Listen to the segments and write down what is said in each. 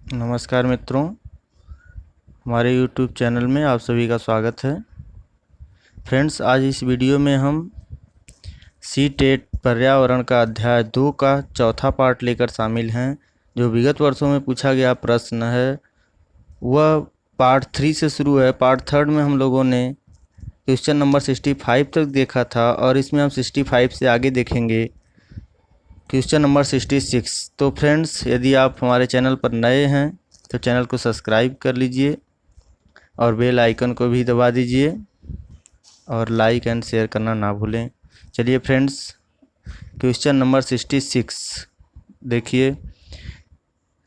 नमस्कार मित्रों, हमारे YouTube चैनल में आप सभी का स्वागत है। फ्रेंड्स, आज इस वीडियो में हम सी टेट पर्यावरण का अध्याय 2 का चौथा पार्ट लेकर शामिल हैं। जो विगत वर्षों में पूछा गया प्रश्न है वह पार्ट 3 से शुरू है। पार्ट 3 में हम लोगों ने क्वेश्चन नंबर 65 तक देखा था और इसमें हम 65 से आगे देखेंगे क्वेश्चन नंबर 66। तो फ्रेंड्स, यदि आप हमारे चैनल पर नए हैं तो चैनल को सब्सक्राइब कर लीजिए और बेल आइकन को भी दबा दीजिए और लाइक एंड शेयर करना ना भूलें। चलिए फ्रेंड्स, क्वेश्चन नंबर 66 देखिए।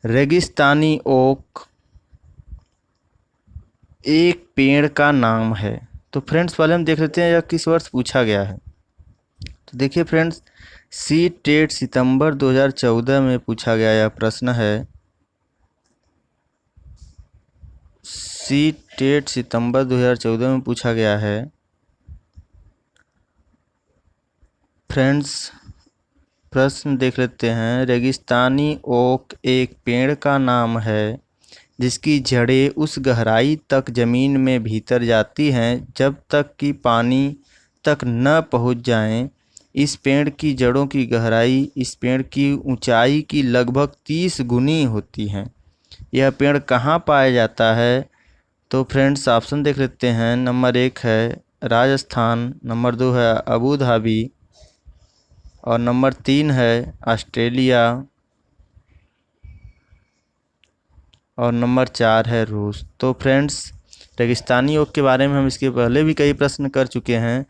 रेगिस्तानी ओक एक पेड़ का नाम है। तो फ्रेंड्स, पहले हम देख लेते हैं यह किस वर्ष पूछा गया है। तो देखिए फ्रेंड्स, सी टेट सितंबर 2014 में पूछा गया यह प्रश्न है। सी टेट सितंबर 2014 में पूछा गया है। फ्रेंड्स, प्रश्न देख लेते हैं। रेगिस्तानी ओक एक पेड़ का नाम है जिसकी जड़ें उस गहराई तक ज़मीन में भीतर जाती हैं जब तक कि पानी तक न पहुंच जाएं। इस पेड़ की जड़ों की गहराई इस पेड़ की ऊंचाई की लगभग 30 गुनी होती है। यह पेड़ कहाँ पाया जाता है? तो फ्रेंड्स, ऑप्शन देख लेते हैं। नंबर 1 है राजस्थान, नंबर 2 है अबू धाबी और नंबर 3 है ऑस्ट्रेलिया और नंबर 4 है रूस। तो फ्रेंड्स, रेगिस्तानी ओक के बारे में हम इसके पहले भी कई प्रश्न कर चुके हैं।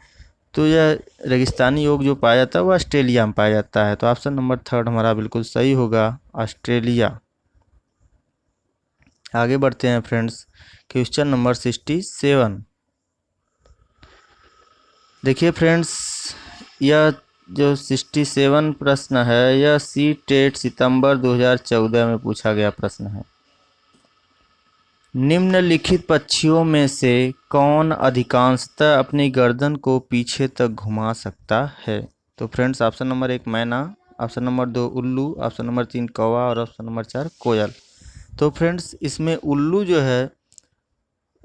तो यह रेगिस्तानी ओक जो पाया जाता है वह ऑस्ट्रेलिया में पाया जाता है। तो ऑप्शन नंबर 3 हमारा बिल्कुल सही होगा, ऑस्ट्रेलिया। आगे बढ़ते हैं फ्रेंड्स, क्वेश्चन नंबर 67 देखिए फ्रेंड्स, यह जो 67 प्रश्न है यह सी टेट सितंबर 2014 में पूछा गया प्रश्न है। निम्नलिखित पक्षियों में से कौन अधिकांशतः अपनी गर्दन को पीछे तक घुमा सकता है? तो फ्रेंड्स, ऑप्शन नंबर 1 मैना, ऑप्शन नंबर 2 उल्लू, ऑप्शन नंबर 3 कौवा और ऑप्शन नंबर 4 कोयल। तो फ्रेंड्स, इसमें उल्लू जो है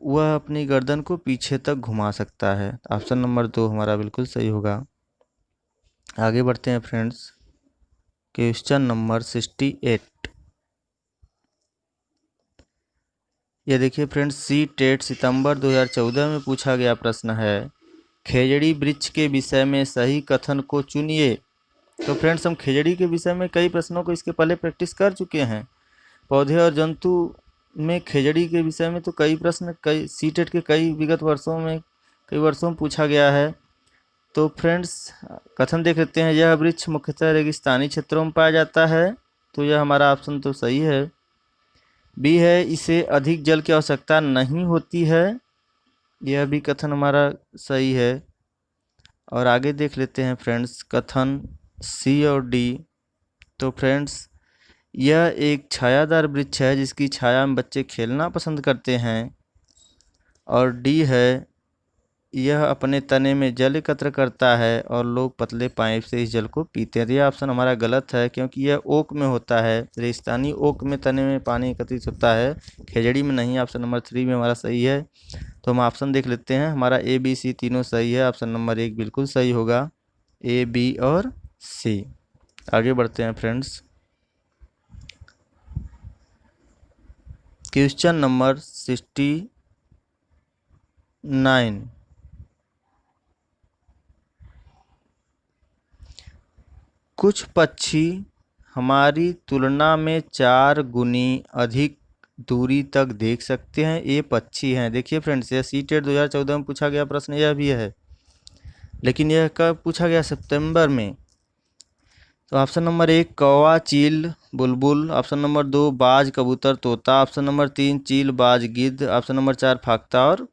वह अपनी गर्दन को पीछे तक घुमा सकता है। ऑप्शन नंबर 2 हमारा बिल्कुल सही होगा। आगे बढ़ते हैं फ्रेंड्स, क्वेश्चन नंबर 68 ये देखिए फ्रेंड्स, सी टेट सितंबर 2014 में पूछा गया प्रश्न है। खेजड़ी वृक्ष के विषय में सही कथन को चुनिए। तो फ्रेंड्स, हम खेजड़ी के विषय में कई प्रश्नों को इसके पहले प्रैक्टिस कर चुके हैं। पौधे और जंतु में खेजड़ी के विषय में तो कई प्रश्न कई सी टेट के कई विगत वर्षों में पूछा गया है। तो फ्रेंड्स, कथन देख लेते हैं। यह वृक्ष मुख्यतः रेगिस्तानी क्षेत्रों में पाया जाता है। तो यह हमारा ऑप्शन तो सही है। बी है, इसे अधिक जल की आवश्यकता नहीं होती है। यह भी कथन हमारा सही है। और आगे देख लेते हैं फ्रेंड्स, कथन सी और डी। तो फ्रेंड्स, यह एक छायादार वृक्ष है जिसकी छाया में बच्चे खेलना पसंद करते हैं। और डी है, यह अपने तने में जल एकत्र करता है और लोग पतले पाइप से इस जल को पीते हैं। तो यह ऑप्शन हमारा गलत है क्योंकि यह ओक में होता है। रेगिस्तानी ओक में तने में पानी एकत्रित होता है, खेजड़ी में नहीं। ऑप्शन नंबर 3 में हमारा सही है। तो हम ऑप्शन देख लेते हैं। हमारा ए बी सी तीनों सही है। ऑप्शन नंबर 1 बिल्कुल सही होगा, ए बी और सी। आगे बढ़ते हैं फ्रेंड्स, क्वेश्चन नंबर 69 कुछ पक्षी हमारी तुलना में 4 गुनी अधिक दूरी तक देख सकते हैं। ये पक्षी हैं। देखिए फ्रेंड्स, यह सी टेट 2014 में पूछा गया प्रश्न यह भी है, लेकिन यह कब पूछा गया? सितंबर में। तो ऑप्शन नंबर 1 कौवा, चील, बुलबुल, ऑप्शन नंबर 2 बाज, कबूतर, तोता, ऑप्शन नंबर 3 चील, बाज, गिद्ध, ऑप्शन नंबर 4 फाख्ता और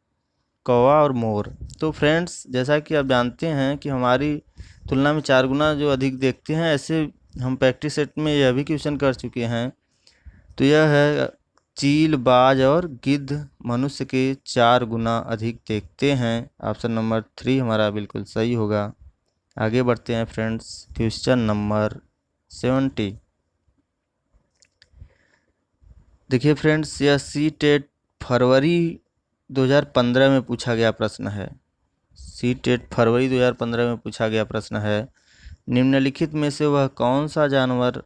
कौवा और मोर। तो फ्रेंड्स, जैसा कि आप जानते हैं कि हमारी तुलना में 4 गुना जो अधिक देखते हैं, ऐसे हम प्रैक्टिस सेट में यह भी क्वेश्चन कर चुके हैं। तो यह है चील, बाज और गिद्ध मनुष्य के 4 गुना अधिक देखते हैं। ऑप्शन नंबर 3 हमारा बिल्कुल सही होगा। आगे बढ़ते हैं फ्रेंड्स, क्वेश्चन नंबर 70 देखिए फ्रेंड्स, यह सी टेट फरवरी 2015 में पूछा गया प्रश्न है। सी टेट फरवरी 2015 में पूछा गया प्रश्न है। निम्नलिखित में से वह कौन सा जानवर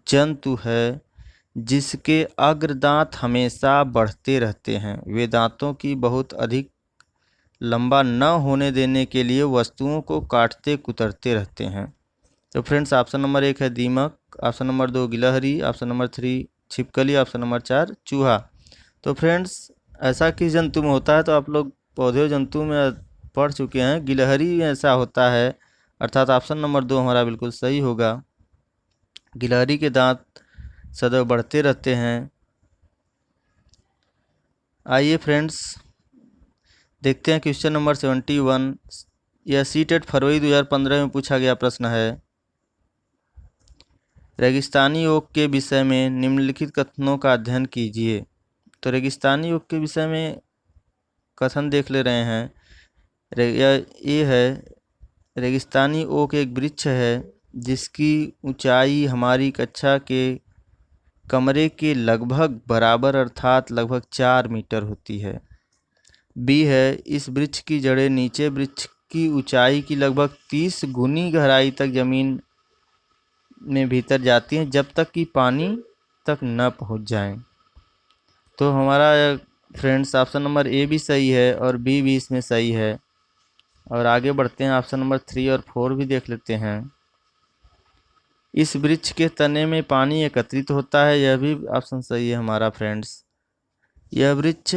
जंतु है जिसके अग्रदांत हमेशा बढ़ते रहते हैं? वे दांतों की बहुत अधिक लंबा न होने देने के लिए वस्तुओं को काटते कुतरते रहते हैं। तो फ्रेंड्स, ऑप्शन नंबर 1 है दीमक, ऑप्शन नंबर 2 गिलहरी, ऑप्शन नंबर 3 छिपकली, ऑप्शन नंबर 4 चूहा। तो फ्रेंड्स, ऐसा किस जंतु में होता है? तो आप लोग पौधे जंतु में पढ़ चुके हैं, गिलहरी में ऐसा होता है, अर्थात ऑप्शन नंबर 2 हमारा बिल्कुल सही होगा। गिलहरी के दांत सदैव बढ़ते रहते हैं। आइए फ्रेंड्स, देखते हैं क्वेश्चन नंबर 71। यह सी टेट फरवरी 2015 में पूछा गया प्रश्न है। रेगिस्तानी ओक के विषय में निम्नलिखित कथनों का अध्ययन कीजिए। तो रेगिस्तानी ओक के विषय में कथन देख ले रहे हैं। ये है, रेगिस्तानी ओक एक वृक्ष है जिसकी ऊंचाई हमारी कक्षा के कमरे के लगभग बराबर अर्थात लगभग 4 मीटर होती है। बी है, इस वृक्ष की जड़ें नीचे वृक्ष की ऊंचाई की लगभग 30 गुनी गहराई तक जमीन में भीतर जाती हैं जब तक कि पानी तक न पहुंच जाएं। तो हमारा फ्रेंड्स ऑप्शन नंबर ए भी सही है और बी भी इसमें सही है। और आगे बढ़ते हैं, ऑप्शन नंबर 3 और 4 भी देख लेते हैं। इस वृक्ष के तने में पानी एकत्रित होता है, यह भी ऑप्शन सही है हमारा फ्रेंड्स। यह वृक्ष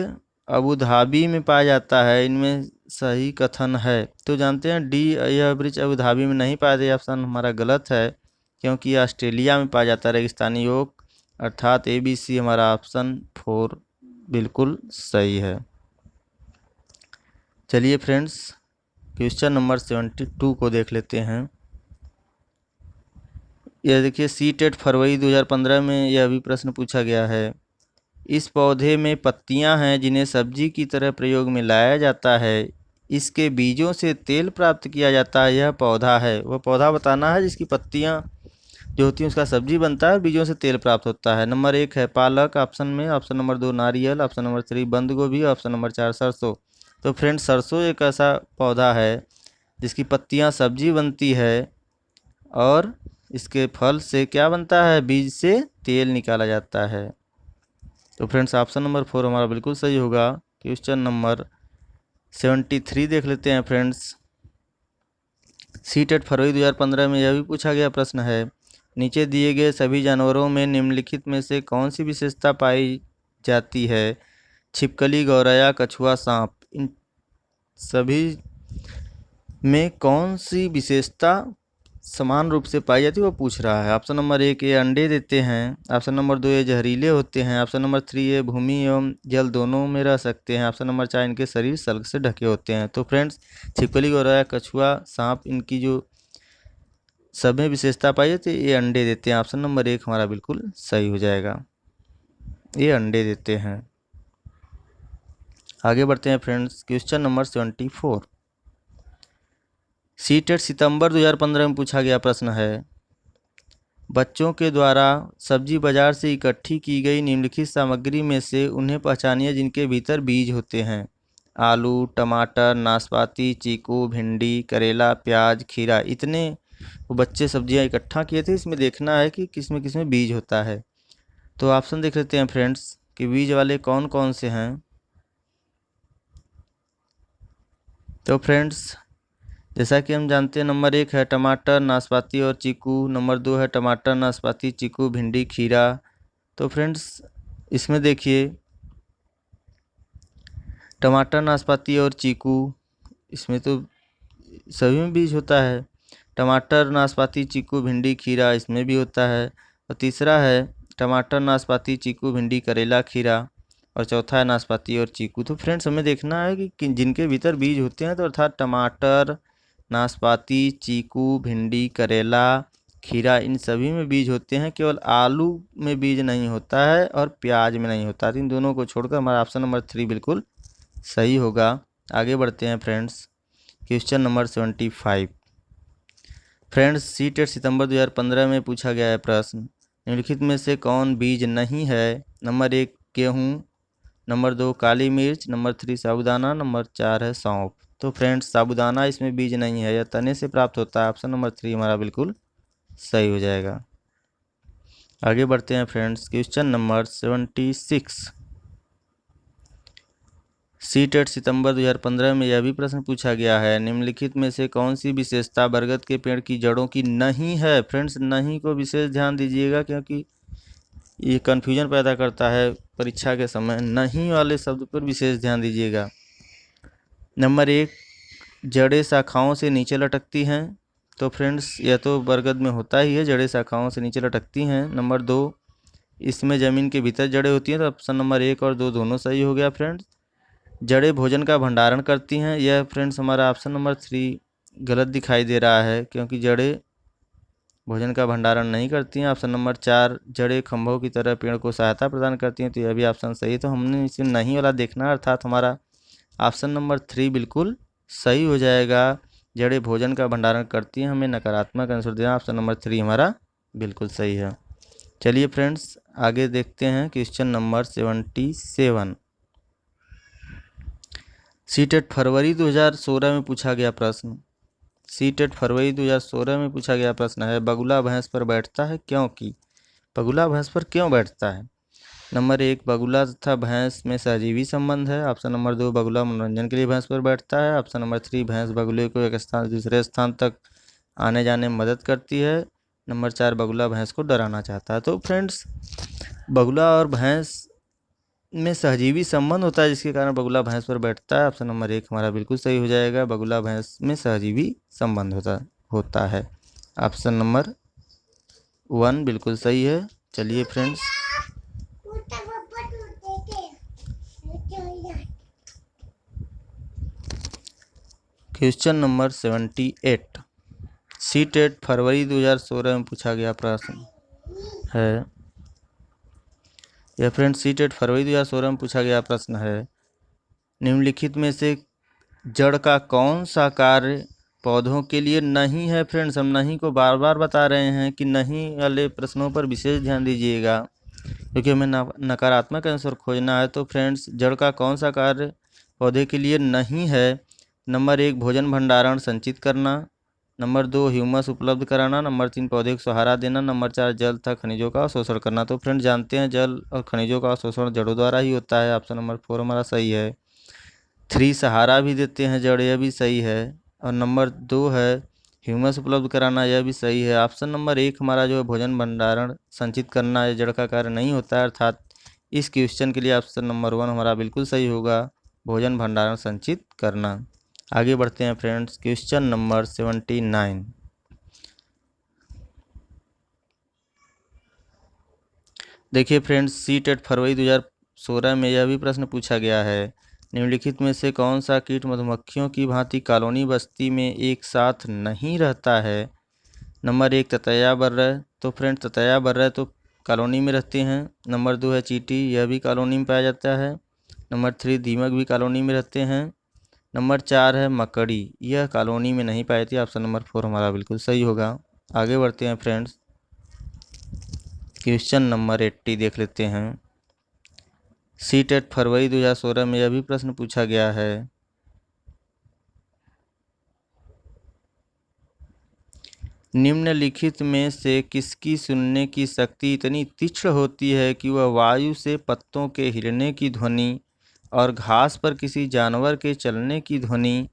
अबू धाबी में पाया जाता है, इनमें सही कथन है। तो जानते हैं डी, यह वृक्ष अबू धाबी में नहीं पाया जाता, ऑप्शन हमारा गलत है क्योंकि यह ऑस्ट्रेलिया में पाया जाता है रेगिस्तानी ओक, अर्थात ए बी सी हमारा ऑप्शन 4 बिल्कुल सही है। चलिए फ्रेंड्स, क्वेश्चन नंबर 72 को देख लेते हैं। यह देखिए, सी टेट फरवरी 2015 में यह भी प्रश्न पूछा गया है। इस पौधे में पत्तियां हैं जिन्हें सब्जी की तरह प्रयोग में लाया जाता है। इसके बीजों से तेल प्राप्त किया जाता है। यह पौधा है, वह पौधा बताना है जिसकी पत्तियां जो होती हैं उसका सब्जी बनता है, बीजों से तेल प्राप्त होता है। नंबर 1 है पालक ऑप्शन में, ऑप्शन नंबर 2 नारियल, ऑप्शन नंबर 3 बंद गोभी, ऑप्शन नंबर 4 सरसों। तो फ्रेंड्स, सरसों एक ऐसा पौधा है जिसकी पत्तियां सब्जी बनती है और इसके फल से क्या बनता है? बीज से तेल निकाला जाता है। तो फ्रेंड्स, ऑप्शन नंबर 4 हमारा बिल्कुल सही होगा। क्वेश्चन नंबर 73 देख लेते हैं फ्रेंड्स। सी टेट फरवरी 2015 में यह भी पूछा गया प्रश्न है। नीचे दिए गए सभी जानवरों में निम्नलिखित में से कौन सी विशेषता पाई जाती है? छिपकली, गौरैया, कछुआ, सांप, इन सभी में कौन सी विशेषता समान रूप से पाई जाती है वो पूछ रहा है। ऑप्शन नंबर 1 ये अंडे देते हैं, ऑप्शन नंबर 2 ये जहरीले होते हैं, ऑप्शन नंबर 3 ये भूमि एवं जल दोनों में रह सकते हैं, ऑप्शन नंबर 4 इनके शरीर सल्क से ढके होते हैं। तो फ्रेंड्स, छिपकली, गौरैया, कछुआ, सांप, इनकी जो सब में विशेषता पाई जाती है ये अंडे देते हैं। ऑप्शन नंबर 1 हमारा बिल्कुल सही हो जाएगा, ये अंडे देते हैं। आगे बढ़ते हैं friends, question number 74। C TET सितंबर 2015 में पूछा गया प्रश्न है। बच्चों के द्वारा सब्जी बाजार से इकट्ठी की गई निम्नलिखित सामग्री में से उन्हें पहचानिए जिनके भीतर बीज होते हैं। आलू, टमाटर, नाशपाती, चीकू, भिंडी, करेला, प्याज, खीरा, इतने वो बच्चे सब्जियां इकट्ठा किए थे। इसमें देखना है कि किसमें किसमें बीज होता है। तो ऑप्शन देख लेते हैं फ्रेंड्स कि बीज वाले कौन कौन से हैं। तो फ्रेंड्स, जैसा कि हम जानते हैं, नंबर 1 है टमाटर, नाशपाती और चीकू, नंबर 2 है टमाटर, नाशपाती, चीकू, भिंडी, खीरा। तो फ्रेंड्स, इसमें देखिए टमाटर, नाशपाती और चीकू, इसमें तो सभी में बीज होता है। टमाटर, नाशपाती, चीकू, भिंडी, खीरा, इसमें भी होता है। और तीसरा है टमाटर, नाशपाती, चीकू, भिंडी, करेला, खीरा। और चौथा है नाशपाती और चीकू। तो फ्रेंड्स, हमें देखना है कि जिनके भीतर बीज होते हैं, तो अर्थात टमाटर, नाशपाती, चीकू, भिंडी, करेला, खीरा, इन सभी में बीज होते हैं। केवल आलू में बीज नहीं होता है और प्याज में नहीं होता। इन दोनों को छोड़कर हमारा ऑप्शन नंबर 3 बिल्कुल सही होगा। आगे बढ़ते हैं friends, question number 75। Friends, C TET सितंबर 2015 में पूछा गया है प्रश्न। निम्नलिखित में से कौन बीज नहीं है? नंबर 1 गेहूँ, नंबर 2 काली मिर्च, नंबर 3 साबूदाना, नंबर 4 है सौंफ। तो फ्रेंड्स साबूदाना इसमें बीज नहीं है, यह तने से प्राप्त होता है। ऑप्शन नंबर 3 हमारा बिल्कुल सही हो जाएगा। आगे बढ़ते हैं फ्रेंड्स, क्वेश्चन नंबर 76। सीटेट सितंबर 2015 में यह भी प्रश्न पूछा गया है, निम्नलिखित में से कौन सी विशेषता बरगद के पेड़ की जड़ों की नहीं है? फ्रेंड्स नहीं को विशेष ध्यान दीजिएगा, क्योंकि ये कन्फ्यूजन पैदा करता है परीक्षा के समय। नहीं वाले शब्द पर विशेष ध्यान दीजिएगा। नंबर 1 जड़ें शाखाओं से नीचे लटकती हैं। तो फ्रेंड्स यह तो बरगद में होता ही है, जड़ें शाखाओं से नीचे लटकती हैं। नंबर 2 इसमें ज़मीन के भीतर जड़ें होती हैं। तो ऑप्शन नंबर 1 और 2 दोनों सही हो गया फ्रेंड्स। जड़ें भोजन का भंडारण करती हैं, यह फ्रेंड्स हमारा ऑप्शन नंबर 3 गलत दिखाई दे रहा है, क्योंकि जड़ें भोजन का भंडारण नहीं करती हैं। ऑप्शन नंबर 4 जड़ें खंभों की तरह पेड़ को सहायता प्रदान करती हैं, तो यह भी ऑप्शन सही है। तो हमने इसे नहीं वाला देखना, अर्थात हमारा ऑप्शन नंबर 3 बिल्कुल सही हो जाएगा। जड़ें भोजन का भंडारण करती हैं, हमें नकारात्मक आंसर देना। ऑप्शन नंबर 3 हमारा बिल्कुल सही है। चलिए फ्रेंड्स आगे देखते हैं क्वेश्चन नंबर 77। सीटेट फरवरी 2016 में पूछा गया प्रश्न। सीटेट फरवरी 2016 में पूछा गया प्रश्न है, बगुला भैंस पर बैठता है क्योंकि? बगुला भैंस पर क्यों बैठता है? नंबर 1 बगुला तथा भैंस में सहजीवी संबंध है। ऑप्शन नंबर 2 बगुला मनोरंजन के लिए भैंस पर बैठता है। ऑप्शन नंबर 3 भैंस बगुले को एक स्थान से दूसरे स्थान तक आने जाने में मदद करती है। नंबर 4 बगुला भैंस को डराना चाहता है। तो फ्रेंड्स बगुला और भैंस में सहजीवी संबंध होता है, जिसके कारण बगुला भैंस पर बैठता है। ऑप्शन नंबर 1 हमारा बिल्कुल सही हो जाएगा, बगुला भैंस में सहजीवी संबंध होता है। ऑप्शन नंबर 1 बिल्कुल सही है। चलिए फ्रेंड्स क्वेश्चन नंबर 78। सीटेट फरवरी 2016 में पूछा गया प्रश्न है। यह फ्रेंड्स सीटेट फरवरी 2016 में पूछा गया प्रश्न है, निम्नलिखित में से जड़ का कौन सा कार्य पौधों के लिए नहीं है? फ्रेंड्स हम नहीं को बार बार बता रहे हैं कि नहीं वाले प्रश्नों पर विशेष ध्यान दीजिएगा, क्योंकि हमें नकारात्मक आंसर खोजना है। तो फ्रेंड्स जड़ का कौन सा कार्य पौधे के लिए नहीं है? नंबर 1 भोजन भंडारण संचित करना, नंबर 2 ह्यूमस उपलब्ध कराना, नंबर 3 पौधे को सहारा देना, नंबर 4 जल तथा खनिजों का अवशोषण करना। तो फ्रेंड्स जानते हैं जल और खनिजों का अवशोषण जड़ों द्वारा ही होता है। ऑप्शन नंबर 4 हमारा सही है। 3 सहारा भी देते हैं जड़, यह भी सही है। और नंबर 2 है ह्यूमस उपलब्ध कराना, यह भी सही है। ऑप्शन नंबर 1 हमारा जो है भोजन भंडारण संचित करना, यह जड़ का कार्य नहीं होता है, अर्थात इस क्वेश्चन के लिए ऑप्शन नंबर 1 हमारा बिल्कुल सही होगा, भोजन भंडारण संचित करना। आगे बढ़ते हैं फ्रेंड्स क्वेश्चन नंबर 79। देखिए फ्रेंड्स सीटेट फरवरी 2016 में यह भी प्रश्न पूछा गया है, निम्नलिखित में से कौन सा कीट मधुमक्खियों की भांति कॉलोनी बस्ती में एक साथ नहीं रहता है? नंबर 1 ततैया बर्रै। तो फ्रेंड्स ततैया बर्रै तो कॉलोनी में रहते हैं। नंबर 2 है चींटी, यह भी कॉलोनी में पाया जाता है। नंबर 3 दीमक भी कॉलोनी में रहते हैं। नंबर 4 है मकड़ी, यह कॉलोनी में नहीं पाई जाती। ऑप्शन नंबर 4 हमारा बिल्कुल सही होगा। आगे बढ़ते हैं फ्रेंड्स क्वेश्चन नंबर 80 देख लेते हैं। सीटेट फरवरी 2016 में यह भी प्रश्न पूछा गया है, निम्नलिखित में से किसकी सुनने की शक्ति इतनी तीक्ष्ण होती है कि वह वायु से पत्तों के हिलने की ध्वनि और घास पर किसी जानवर के चलने की ध्वनि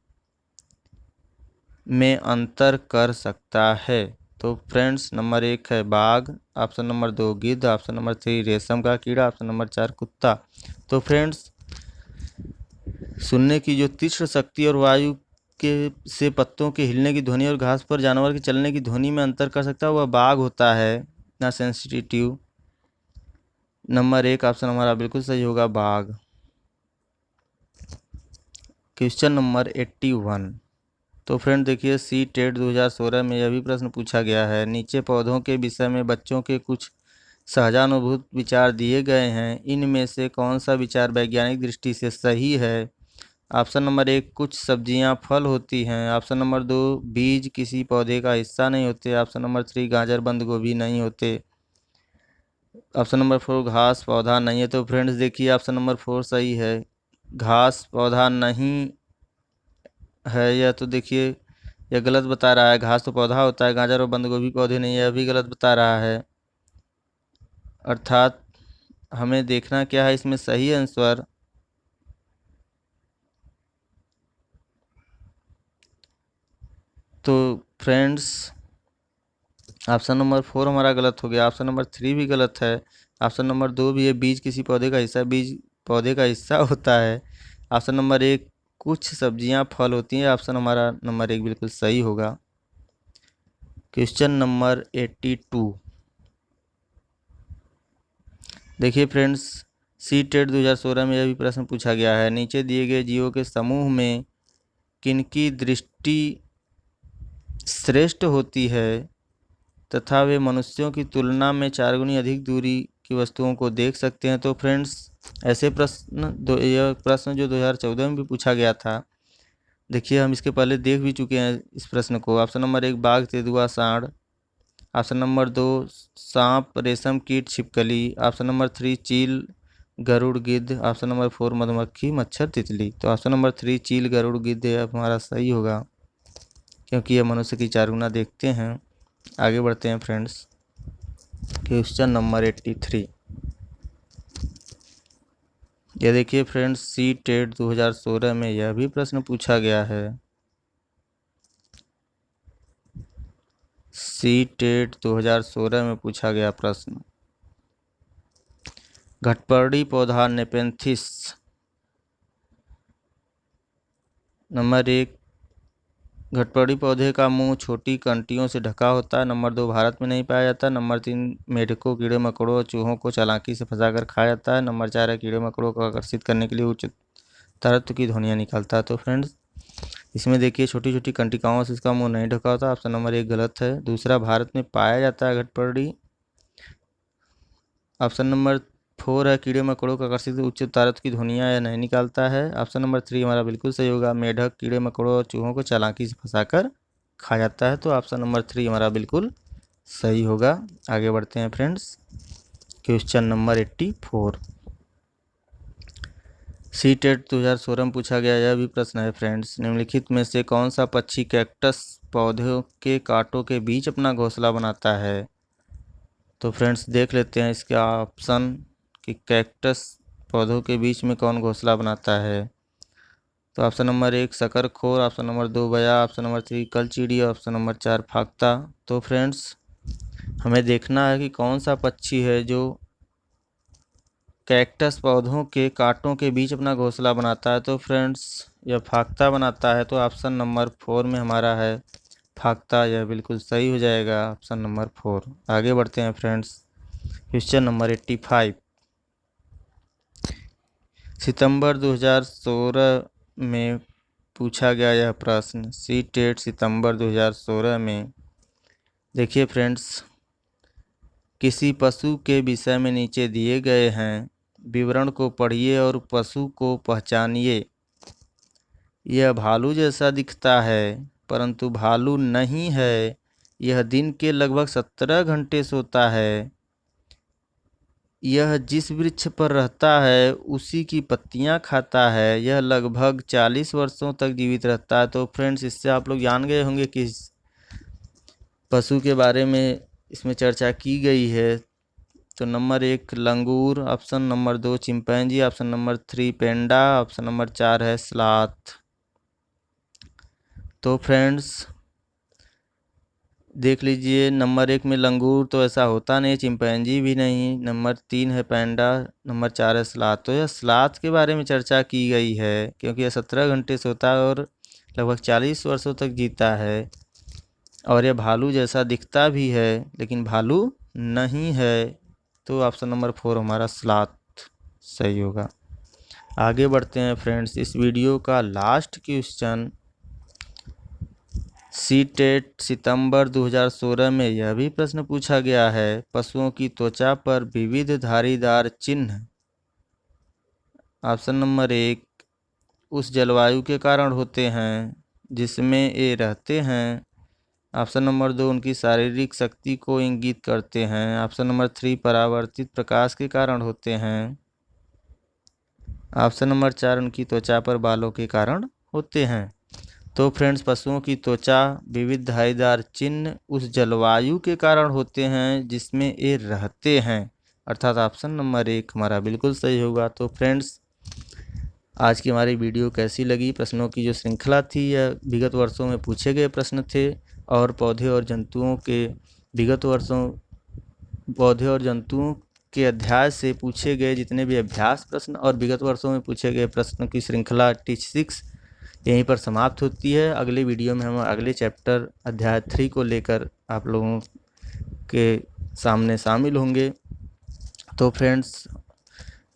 में अंतर कर सकता है? तो फ्रेंड्स नंबर 1 है बाघ, ऑप्शन नंबर 2 गिद्ध, ऑप्शन नंबर 3 रेशम का कीड़ा, ऑप्शन नंबर 4 कुत्ता। तो फ्रेंड्स सुनने की जो तीक्ष्ण शक्ति और वायु के से पत्तों के हिलने की ध्वनि और घास पर जानवर के चलने की ध्वनि में अंतर कर सकता है, वह बाघ होता है, इतना सेंसिटिव। नंबर 1 ऑप्शन हमारा बिल्कुल सही होगा, बाघ। Question number 81। तो फ्रेंड देखिए सीटेट 2016 में यह भी प्रश्न पूछा गया है, नीचे पौधों के विषय में बच्चों के कुछ सहजानुभूत विचार दिए गए हैं, इनमें से कौन सा विचार वैज्ञानिक दृष्टि से सही है? ऑप्शन नंबर 1 कुछ सब्जियां फल होती हैं। ऑप्शन नंबर 2 बीज किसी पौधे का हिस्सा नहीं होते। ऑप्शन नंबर 3 गाजर बंद गोभी नहीं होते। ऑप्शन नंबर 4 घास पौधा नहीं है। तो फ्रेंड्स देखिए ऑप्शन नंबर 4 सही है, घास पौधा नहीं है। यह तो देखिए यह गलत बता रहा है, घास तो पौधा होता है, गाजर और बंद गोभी पौधे नहीं है, यह भी गलत बता रहा है। अर्थात हमें देखना क्या है इसमें सही आंसर। तो फ्रेंड्स ऑप्शन नंबर 4 हमारा गलत हो गया, ऑप्शन नंबर 3 भी गलत है, ऑप्शन नंबर 2 भी है, बीज किसी पौधे का हिस्सा, बीज पौधे का हिस्सा होता है। ऑप्शन नंबर 1 कुछ सब्जियां फल होती हैं, ऑप्शन हमारा नंबर 1 बिल्कुल सही होगा। क्वेश्चन नंबर 82 देखिए फ्रेंड्स, सी टेट 2016 में यह भी प्रश्न पूछा गया है, नीचे दिए गए जीवों के समूह में किनकी दृष्टि श्रेष्ठ होती है तथा वे मनुष्यों की तुलना में 4 गुनी अधिक दूरी की वस्तुओं को देख सकते हैं। तो फ्रेंड्स ऐसे यह प्रश्न जो 2014 में भी पूछा गया था, देखिए हम इसके पहले देख भी चुके हैं इस प्रश्न को। ऑप्शन नंबर 1 बाघ तेंदुआ सांड, ऑप्शन नंबर 2 सांप रेशम कीट छिपकली, ऑप्शन नंबर 3 चील गरुड़ गिद्ध, ऑप्शन नंबर 4 मधुमक्खी मच्छर तितली। तो ऑप्शन नंबर 3 चील गरुड़ गिद्ध हमारा सही होगा, क्योंकि यह मनुष्य की 4 गुना देखते हैं। आगे बढ़ते हैं फ्रेंड्स, क्वेश्चन नंबर 83 ये देखिए फ्रेंड्स, सी टेट 2016 में यह भी प्रश्न पूछा गया है। सी टेट 2016 में पूछा गया प्रश्न, घटपर्णी पौधा नेपेंथिस नंबर 1 घटपर्णी पौधे का मुंह छोटी कंटियों से ढका होता है, नंबर 2 भारत में नहीं पाया जाता, नंबर 3 मेढकों कीड़े मकोड़ों और चूहों को चालाकी से फंसाकर खाया जाता है, नंबर 4 है कीड़े मकोड़ों को आकर्षित करने के लिए उच्च तरत्व की ध्वनियाँ निकालता है। तो फ्रेंड्स इसमें देखिए छोटी छोटी कंटिकाओं से इसका मुंह नहीं ढका होता, ऑप्शन नंबर 1 गलत है। दूसरा भारत में पाया जाता है घटपर्णी, ऑप्शन नंबर 4 है कीड़े मकोड़ों को आकर्षित उच्च तरत्व की ध्वनियाँ यह नहीं निकालता है, ऑप्शन नंबर 3 हमारा बिल्कुल सही होगा, मेढक कीड़े मकोड़ों और चूहों को चालाकी से फंसाकर खा जाता है। तो ऑप्शन नंबर 3 हमारा बिल्कुल सही होगा। आगे बढ़ते हैं friends, question number 84 C TET 2016 में पूछा गया यह भी प्रश्न है फ्रेंड्स, निम्नलिखित में से कौन सा पक्षी कैक्टस पौधों के कांटों के बीच अपना घोंसला बनाता है। तो फ्रेंड्स देख लेते हैं इसका ऑप्शन कि कैक्टस पौधों के बीच में कौन घोंसला बनाता है। तो ऑप्शन नंबर 1 शकरखोर, ऑप्शन नंबर 2 बया, ऑप्शन नंबर 3 कलचीड़ी, ऑप्शन नंबर 4 फाख्ता। तो फ्रेंड्स हमें देखना है कि कौन सा पक्षी है जो कैक्टस पौधों के कांटों के बीच अपना घोंसला बनाता है। तो फ्रेंड्स यह फाख्ता बनाता है, तो ऑप्शन नंबर 4 में हमारा है फाख्ता, यह बिल्कुल सही हो जाएगा ऑप्शन नंबर 4। आगे बढ़ते हैं फ्रेंड्स, क्वेश्चन नंबर 85 सितंबर 2016 में पूछा गया यह प्रश्न, सी टेट सितंबर 2016 में। देखिए फ्रेंड्स, किसी पशु के विषय में नीचे दिए गए हैं, विवरण को पढ़िए और पशु को पहचानिए। यह भालू जैसा दिखता है परंतु भालू नहीं है, यह दिन के लगभग 17 घंटे सोता है, यह जिस वृक्ष पर रहता है उसी की पत्तियां खाता है, यह लगभग 40 वर्षों तक जीवित रहता है। तो फ्रेंड्स इससे आप लोग जान गए होंगे कि पशु के बारे में इसमें चर्चा की गई है। तो number 1 langur, option number 2 chimpanzee, option number 3 panda, option number 4 है स्लॉथ। तो फ्रेंड्स देख लीजिए, नंबर 1 में लंगूर तो ऐसा होता नहीं, चिंपैंजी भी नहीं, नंबर 3 है पेंडा, नंबर 4 है स्लॉथ। तो यह स्लॉथ के बारे में चर्चा की गई है क्योंकि यह 17 घंटे सोता है और लगभग 40 वर्षों तक जीता है, और यह भालू जैसा दिखता भी है लेकिन भालू नहीं है। तो ऑप्शन नंबर 4 हमारा स्लॉथ सही होगा। आगे बढ़ते हैं फ्रेंड्स, इस वीडियो का लास्ट क्वेश्चन, सी टेट सितंबर 2016 में यह भी प्रश्न पूछा गया है, पशुओं की त्वचा पर विविध धारीदार चिन्ह, ऑप्शन नंबर 1 उस जलवायु के कारण होते हैं जिसमें ये रहते हैं, ऑप्शन नंबर 2 उनकी शारीरिक शक्ति को इंगित करते हैं। ऑप्शन नंबर 3 परावर्तित प्रकाश के कारण होते हैं। ऑप्शन नंबर 4 उनकी त्वचा पर बालों के कारण होते हैं। तो फ्रेंड्स, पशुओं की त्वचा विविध धारीदार चिन्ह उस जलवायु के कारण होते हैं जिसमें ये रहते हैं, अर्थात ऑप्शन नंबर 1 हमारा बिल्कुल सही होगा। तो फ्रेंड्स, आज की हमारी वीडियो कैसी लगी? प्रश्नों की जो श्रृंखला थी यह विगत वर्षों में पूछे गए प्रश्न थे और पौधे और जंतुओं के अध्याय से पूछे गए जितने भी अभ्यास प्रश्न और विगत वर्षों में पूछे गए प्रश्नों की श्रृंखला टीच 6 यहीं पर समाप्त होती है। अगले वीडियो में हम अगले चैप्टर अध्याय 3 को लेकर आप लोगों के सामने शामिल होंगे। तो फ्रेंड्स,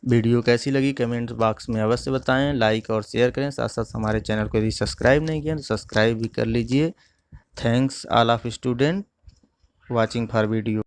वीडियो कैसी लगी कमेंट बॉक्स में अवश्य बताएं, लाइक और शेयर करें। साथ साथ हमारे चैनल को यदि सब्सक्राइब नहीं किया तो सब्सक्राइब भी कर लीजिए। Thanks all of student watching for video.